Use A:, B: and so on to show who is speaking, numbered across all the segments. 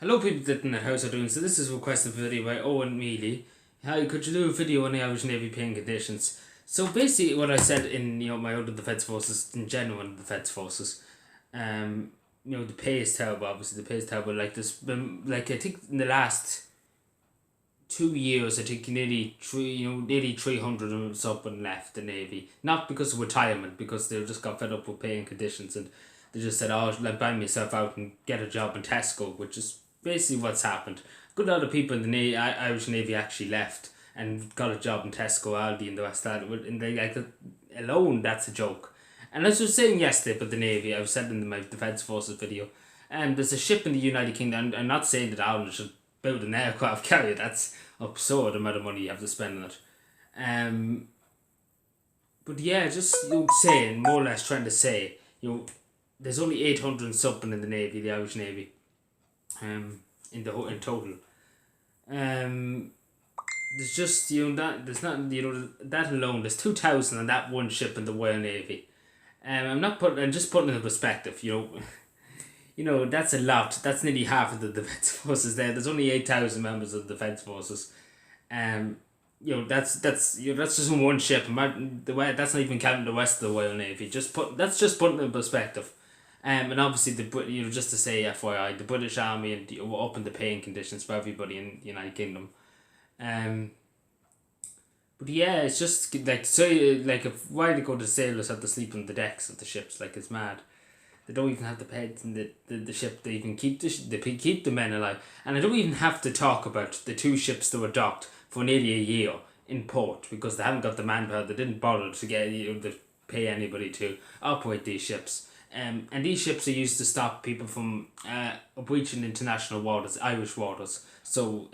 A: Hello people that in the house are doing. So this is a requested video by Owen Mealy. Hi, could you do a video on the Irish Navy paying conditions? So basically what I said in my other defence forces, in general in the defence forces, the pay is terrible, obviously the pay is terrible. Like there's been, like, I think in the last 2 years, I think nearly 300 and something left the Navy. Not because of retirement, because they just got fed up with paying conditions and they just said, oh, I'll buy myself out and get a job in Tesco, which is basically what's happened. A good lot of people in the Irish Navy actually left and got a job in Tesco, Aldi and the rest of that. And they, like, alone, that's a joke. And as I was saying yesterday about the Navy, I was said in my Defence Forces video, there's a ship in the United Kingdom. I'm not saying that Ireland should build an aircraft carrier. That's absurd, the amount of money you have to spend on it. But yeah, just saying, more or less trying to say, there's only 800 and something in the Navy, the Irish Navy, in total. There's just there's not that alone. There's 2,000 on that one ship in the Royal Navy. I'm just putting it in perspective. That's a lot. That's nearly half of the defence forces there. There's only 8,000 members of the defence forces. That's just on one ship. That's not even counting the rest of the Royal Navy. That's just putting it in perspective. And obviously just to say FYI, the British Army and opened the paying conditions for everybody in the United Kingdom. But yeah, it's just like, say, like, a while ago the sailors had to sleep on the decks of the ships, like, it's mad. They don't even have the beds in the ship. They even keep the men alive. And I don't even have to talk about the two ships that were docked for nearly a year in port because they haven't got the manpower. They didn't bother to get to pay anybody to operate these ships. And these ships are used to stop people from breaching international waters, Irish waters. So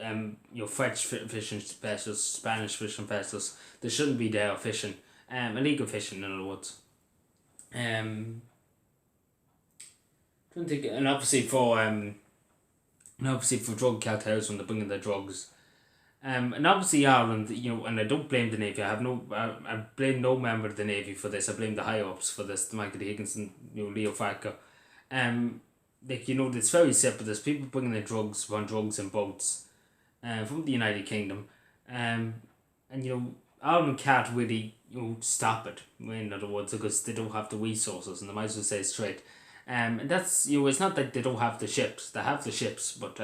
A: French fishing vessels, Spanish fishing vessels, they shouldn't be there fishing. Illegal fishing, in other words. And obviously for drug cartels when they're bringing their drugs. And obviously Ireland, and I don't blame the Navy. I blame no member of the Navy for this. I blame the higher ups for this, Michael Higginson, Leo Farker. It's very simple. There's people bringing their drugs, run drugs in boats, from the United Kingdom, and Ireland can't really stop it. In other words, because they don't have the resources, and they might as well say it straight. And that's, it's not that they don't have the ships. They have the ships, but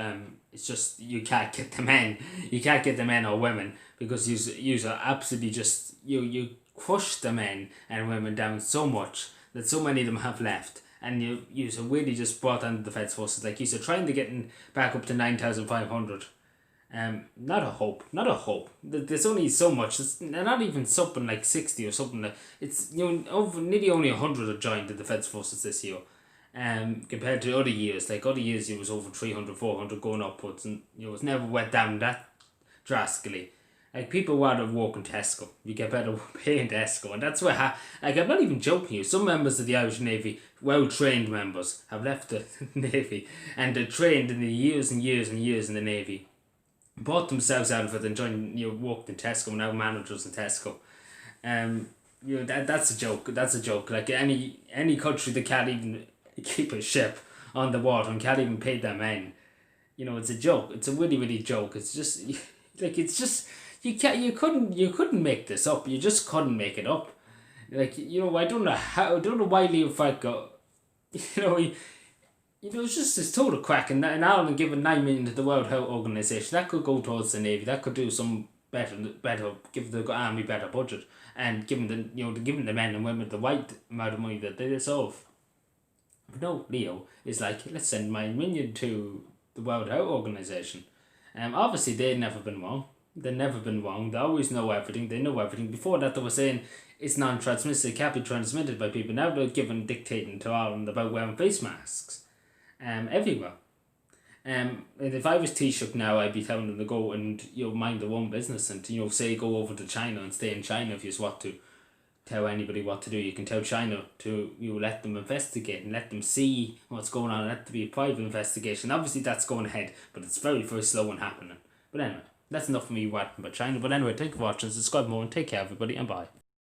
A: it's just you can't get the men. You can't get the men or women because you are absolutely just you crush the men and women down so much that so many of them have left, and you really just brought down the defence forces. Like, you're trying to get back up to 9,500. Not a hope. There's only so much. It's not even something like 60 or something. It's over nearly only 100 have joined the defence forces this year. Compared to other years, like other years it was over 300, 400 going upwards, and it's never went down that drastically. Like, people rather work in Tesco. You get better pay in Tesco, and that's where I'm not even joking you. Some members of the Irish Navy, well trained members, have left the Navy, and they're trained in the years and years and years in the Navy, bought themselves out of it and joined, worked in Tesco, now managers in Tesco. That's a joke. That's a joke. Like, any country that can't even keep a ship on the water and can't even pay their men, it's a joke. It's a really, really joke. It's just you couldn't make this up. You just couldn't make it up. Like, I don't know why Leo Farker, it's total crack. And Ireland giving 9 million to the World Health Organization, that could go towards the Navy. That could do some better, give the army better budget, and giving the men and women the right amount of money that they deserve. But no, Leo is like, let's send 9 million to the World Health Organization. Obviously they've never been wrong. They've never been wrong. They always know everything. They know everything. Before that, they were saying it's non-transmissible. It can't be transmitted by people. Now they're dictating to Ireland about wearing face masks. Everywhere. And if I was Taoiseach now, I'd be telling them to go and mind their own business and say go over to China and stay in China if you want to tell anybody what to do. You can tell China to let them investigate and let them see what's going on. Let there be a private investigation. Obviously that's going ahead, but it's very, very slow in happening. But anyway, that's enough for me watching about China. But anyway, thank you for watching, subscribe more, and take care everybody, and bye.